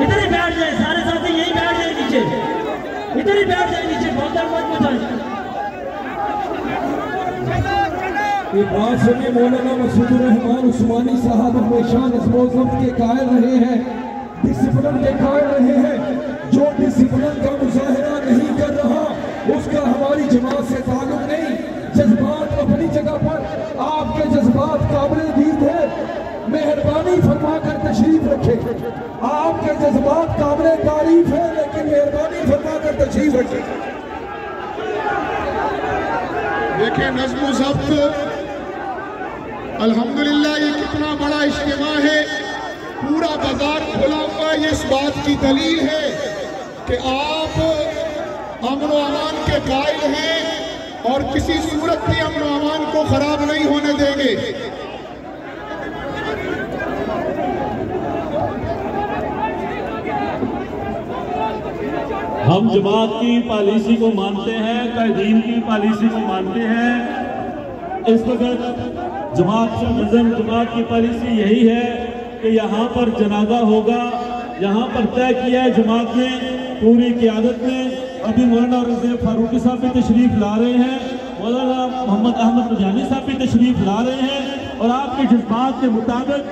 इधर ही बैठ जाए, सारे साथी यही बैठ जाए नीचे, इधर ही बैठ जाए नीचे, बहुत मत बताइए। ये बात सुनिए, मौलाना मसूदुर रहमान उस्मानी साहब हमेशा इस मौसम के कायल रहे हैं, डिसिप्लिन के कायल रहे हैं। जो डिसिप्लिन का मुजाहिरा नहीं कर रहा उसका हमारी जमात से ताल्लुक नहीं। जज्बात अपनी जगह पर, आपके जज्बात काबिल दीद है, मेहरबानी फरमा कर तशरीफ रखे। आपके जज्बात काबिल तारीफ है, लेकिन मेहरबानी फरमा कर तशरीफ रखे। देखिए नज़्म ज़ब्त, अल्हम्दुलिल्लाह ये कितना बड़ा इज्तिमा है, पूरा बाजार खुला हुआ। ये इस बात की दलील है कि आप अमन व अमान के कायल हैं और किसी सूरत में अमन व अमान को खराब नहीं होने देंगे। हम जमात की पॉलिसी को मानते हैं, कायदीन की पॉलिसी को मानते हैं। इस वक्त जमात का नज़म, जमात की पॉलिसी यही है कि यहाँ पर जनाजा होगा। यहाँ पर तय किया है जमात ने, पूरी क़यादत ने। अभी मौलाना रज़ा फारूकी साहब भी तशरीफ़ ला रहे हैं, मौलाना मोहम्मद अहमद रजानी साहब भी तशरीफ़ ला रहे हैं और आपके जज्बात के मुताबिक,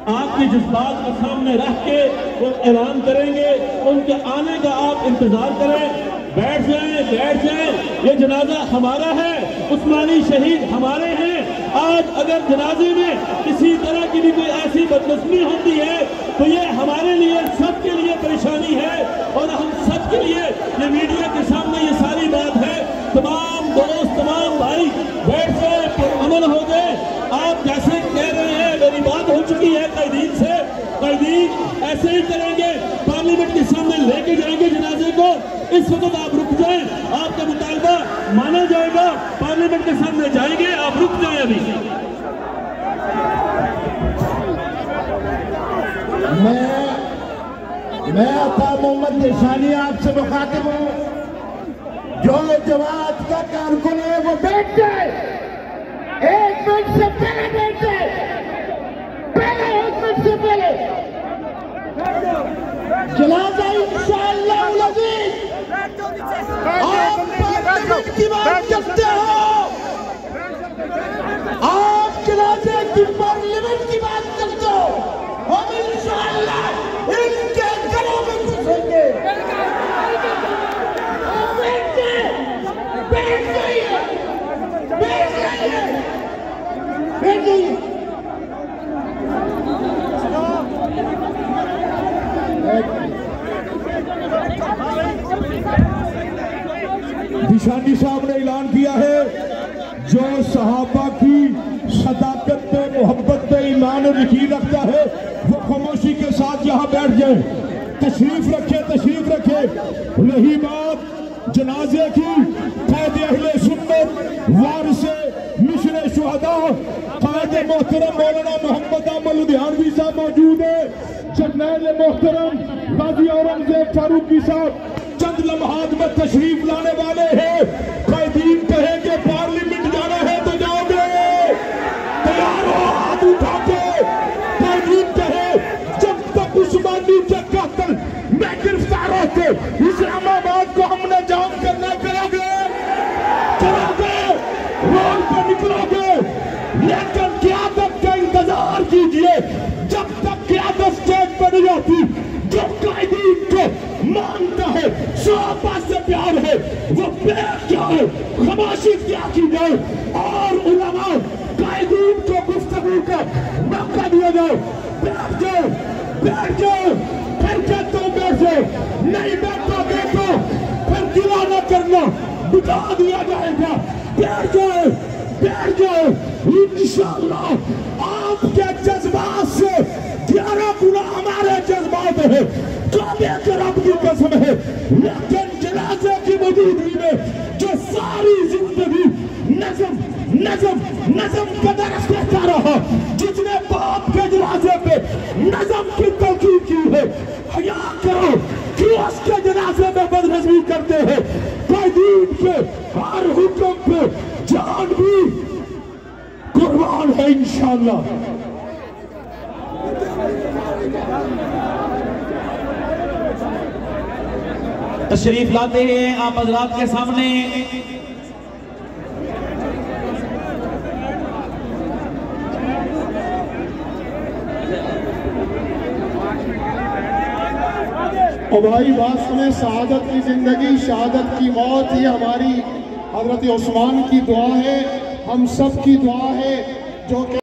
आपके जज्बात को सामने रख के वो ऐलान करेंगे। उनके आने का आप इंतजार करें। बैठ जाएं, बैठ जाएं। ये जनाजा हमारा है, उस्मानी शहीद हमारे हैं। आज अगर जनाजे में किसी तरह की भी कोई ऐसी बदनस्मी होती है तो ये हमारे लिए, सबके लिए परेशानी है और हम सबके लिए ये मीडिया के सामने ये सारी बात है। तमाम दोस्त, तमाम भाई बैठ जाए, अमन हो गए। आप जैसे कह रहे हैं, मेरी बात हो चुकी है कायदीन से, कायदीन ऐसे ही करेंगे, पार्लियामेंट के सामने लेके जाएंगे जनाजे को। इस वक्त आप रुक जाएं, आपका मुतालबा माना जाएगा, पार्लियामेंट के सामने जाएंगे, आप रुक जाएं अभी। मैं आता मोहम्मद निशानी आपसे मुखातिब हूँ। जो जमात का कारकुन है वो बैठ जाए, 1 मिनट से पहले बैठ जाए, पहले 1 मिनट से पहले। जनाजा इंशाअल्लाह आप पार्लियामेंट की बात करते हो, आप जनाजे की पार्लियामेंट की बात करते हो, हम इंशाअल्लाह इनके गलों में घुसेंगे। बैठ जाइए, बैठ जाइए, बैठ जाइए, बैठ जाइए। निशानी साहब ने ऐलान किया है, जो सहाबा की सदाकत पे, मोहब्बत पे ईमान और यकीन रखता है वो खामोशी के साथ यहाँ बैठ जाए। तशरीफ रखे, तशरीफ रखे। रही बात जनाजे की, क़ायद अहले सुन्नत वारिसे मिशरे शुहदा क़ायद मोहतरम मौलाना मोहम्मद अहमद लुधियानवी साहब मौजूद है। जर्नैल मोहतरम गाजी औरंगजेब फारूकी साहब चंद लम्हात में तशरीफ लाने वाले हैं। कायदीन कहेंगे पार्लियामेंट जाना है तो जाओगे, तैयार हो, हाथ उठा के। कायदीन कहे जब तक उस्मानी के कातिल में गिरफ्तार होते इस्लामाबाद को हमने जाम करना, करोगे, करोगे, रोड पर निकलोगे। लेकिन क़यादत का इंतजार कीजिए, जब तक क़यादत स्टेज पर नहीं आती। जो कायदीन को मानता है, सहाबा से प्यार है, वो बैठ जाए, खामोशी क्या की जाए और उलमा कायदीन को गुफ्तगू का मौका दिया जाए। बैठ जाओ, बैठ जाओ, फिर कहते हो बैठ जाओ, नहीं बैठोगे तो फिर गिला न करना, बिठा दिया जाएगा। बैठ जाओ, बैठ जाओ। इंशाअल्लाह आपके जज्बात से 11 गुना हमारे जज्बात है, काबे के रब की कसम है। लेकिन जनाजे की मौजूदगी में जो सारी जिंदगी नज़म नज़म नज़म का दरस देता रहा, जिसने बाप के जनाजे पे नज़म की तलकीन की है, हया करो कि उसके जनाजे में बदनज़मी करते हैं। कायदीन के हर हुक्म पे जान भी कुर्बान है इंशाअल्लाह। तशरीफ लाते हैं आप हजरात के सामने। और भाई बात सुने, शहादत की जिंदगी शहादत की मौत, ये हमारी हजरत उस्मान की दुआ है, हम सब की दुआ है जो